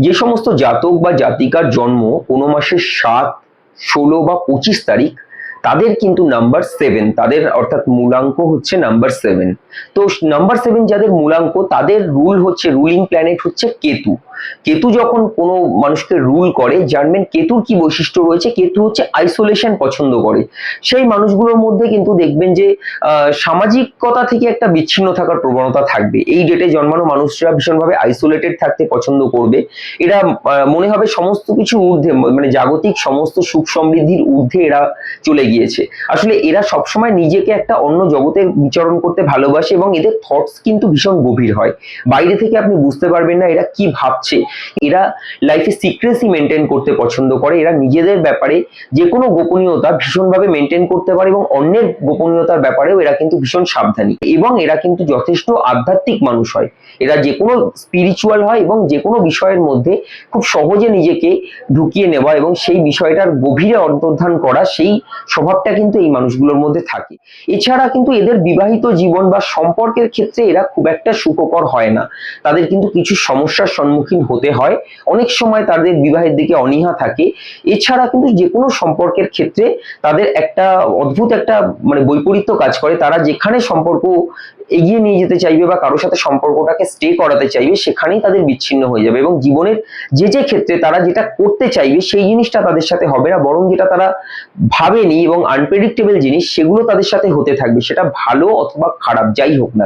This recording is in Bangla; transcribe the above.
যে সমস্ত জাতক বা জাতিকার জন্ম কোনো মাসের ৭, ১৬ বা ২৫ তারিখ, তাদের কিন্তু নাম্বার 7, তাদের অর্থাৎ মূলাঙ্ক হচ্ছে নাম্বার 7। তো নাম্বার 7 যাদের মূলাঙ্ক, তাদের রুলিং প্ল্যানেট হচ্ছে কেতু। কেতু যখন কোনো মানুষকে রুল করে, জানবেন কেতুর কি বৈশিষ্ট্য রয়েছে। কেতু হচ্ছে আইসোলেশন পছন্দ করে। সেই মানুষগুলোর মধ্যে কিন্তু দেখবেন যে সামাজিকতা থেকে একটা বিচ্ছিন্ন থাকার প্রবণতা থাকবে। এই ডেটে জন্মানো মানুষরা ভীষণভাবে আইসোলেটেড থাকতে পছন্দ করবে। এরা মনে হবে সমস্ত কিছু ঊর্ধ্বে, মানে জাগতিক সমস্ত সুখ সমৃদ্ধির ঊর্ধ্বে এরা চলে গিয়েছে। আসলে এরা সবসময় নিজেকে একটা অন্য জগতে বিচরণ করতে ভালোবাসে এবং এদের থটস কিন্তু ভীষণ গভীর হয়। বাইরে থেকে আপনি বুঝতে পারবেন না এরা কি ভাবছে। এরা লাইফে সিক্রেসি মেনটেন করতে পছন্দ করে। এরা নিজেদের ব্যাপারে যে কোনো গোপনীয়তা ভীষণভাবে মেনটেন করতে পারে এবং অন্যের গোপনীয়তার ব্যাপারেও এরা কিন্তু ভীষণ সাবধানী, এবং এরা কিন্তু যথেষ্ট আধ্যাত্মিক মানুষ হয়। এরা যে কোনো স্পিরিচুয়াল হয় এবং যে কোনো বিষয়ের মধ্যে খুব সহজে নিজেকে ঢুকিয়ে নেওয়া এবং সেই বিষয়টার গভীরে অন্তর্ধান করা, সেই স্বভাবটা কিন্তু এই মানুষগুলোর মধ্যে থাকে। এছাড়া কিন্তু এদের বিবাহিত জীবন বা সম্পর্কের ক্ষেত্রে এরা খুব একটা সুখকর হয় না। তাদের কিন্তু কিছু সমস্যার সম্মুখীন হতে হয়। অনেক সময় তাদের বিবাহের দিকে অনীহা থাকে। এছাড়া কিন্তু যে কোনো সম্পর্কের ক্ষেত্রে তাদের একটা অদ্ভুত একটা মানে বৈপরীত্য কাজ করে। তারা যেখানে সম্পর্ক এগিয়ে নিয়ে যেতে চাইবে বা কারোর সাথে সম্পর্কটাকে স্টে করাতে চাইবে, সেখানেই তাদের বিচ্ছিন্ন হয়ে যাবে এবং জীবনের যে ক্ষেত্রে তারা যেটা করতে চাইবে সেই জিনিসটা তাদের সাথে হবে না, বরং যেটা তারা ভাবেনি এবং আনপ্রেডিক্টেবল জিনিস, সেগুলো তাদের সাথে হতে থাকবে। সেটা ভালো অথবা খারাপ যাই হোক না।